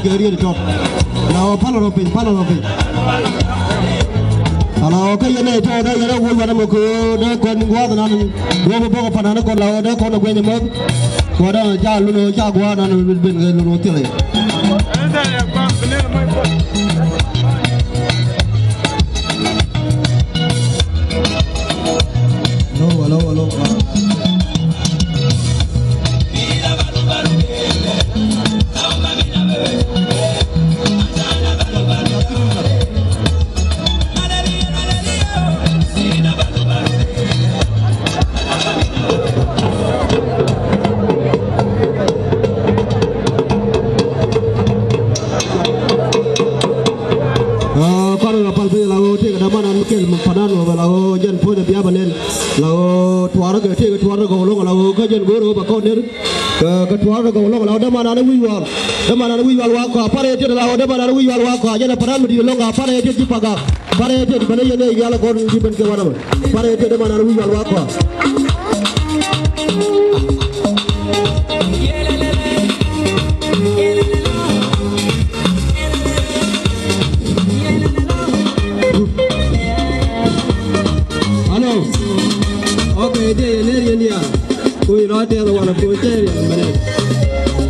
Gary the top. Now, Palopin. Hello, can you make it? I don't want to go. Don't go and go up another color. Don't go to Gwen. What a Jaluno Jaguar and will be Luno Tilly.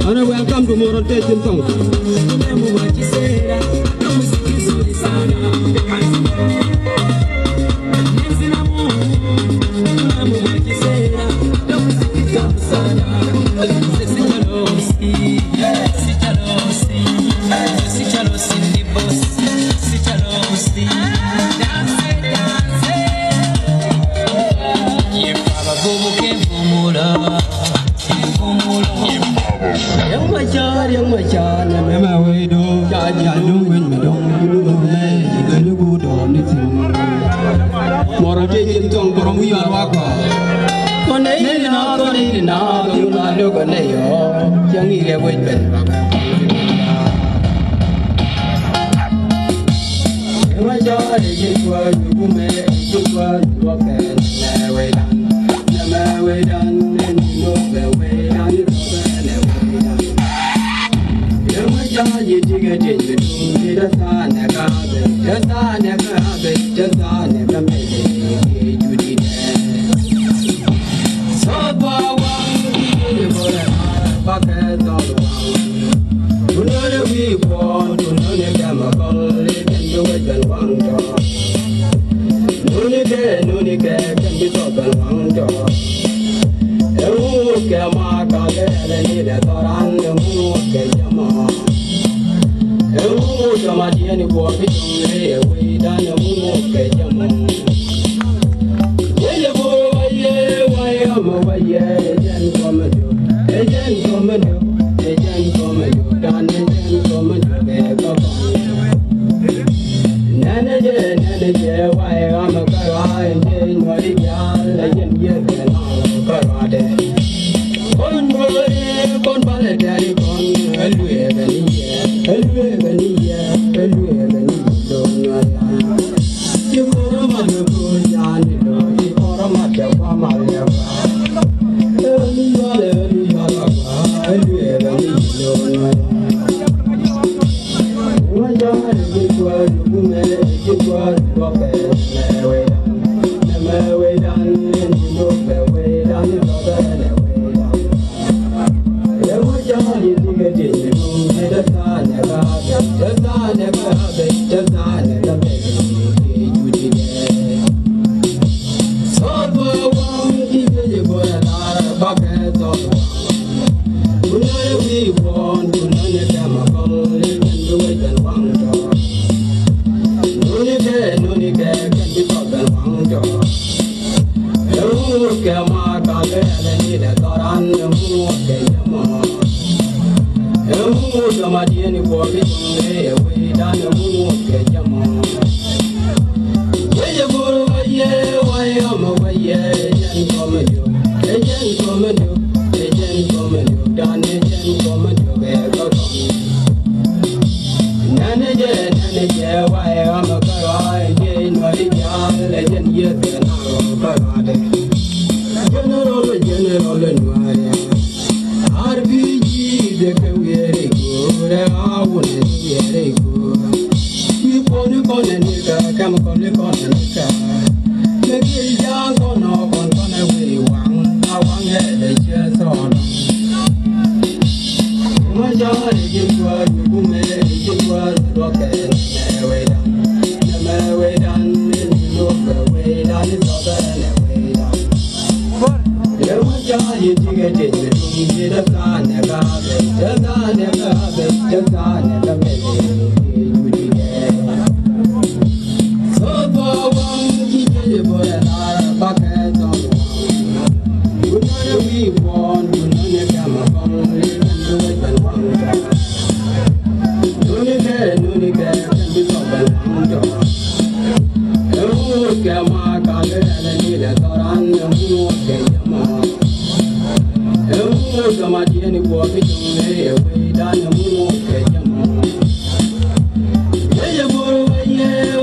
Hello. Welcome to Moral Tasting Song. Yang macam memang wedo, jangan wedong, lugu dom ni tu. Moral Tasting Song korang wiar waka. Konei na, tu lalu konei yo, yang ini lewat ben. Macam ada jiwa jume, jiwa wakan, wedan, no wedan. You dig it in the sun, never made it to the so far, one bucket all around. To know the people, to know the chemical, living the way and one job. No need can be so one job. The mark of the need a toran, the moon can Sama dia ni buat hitung lewe dan mu ke jamu. Ye waye jan komadu dan jan komadu ke baba. Nana je waye karai je ngori jal jan ye kana karade. Kon bale dari kon elwe bani General, I wouldn't hear they go. We put it on the nigga, come on the corner. The kid young on away one. I want to just on. My job is what you made it was rocket. Never way down, look away down, it's all the way down. There was Johnny to get it. The sun never been, the sun never been, the sun never been. So for one, keep it for a bucket of one. You know we want to know the camera from the one. No need to be something. Oh, Gamma, Calder, and the Toran, the Come at the end of what we do, way down the moon.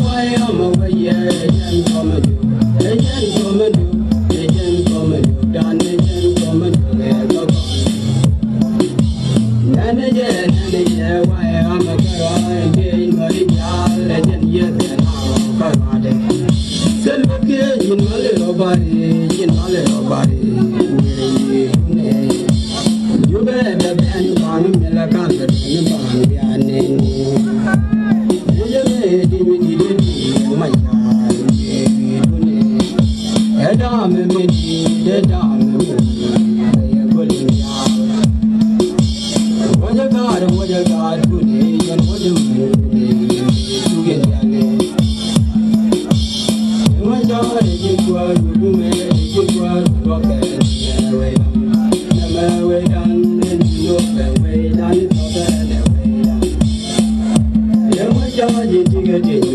Why am I away? Agent come and do, agent come and do, agent come and do, done agent come and do, and why am I going to legend? Yes, and how come I said, okay, in my little body, in my little body. You better be any man in the country, you can't be a name. You made it, my child, a dame, the dame, what you got, good age, and what you to get your name. My child, you made it, rocket, never way down, way down, it's all the way down. You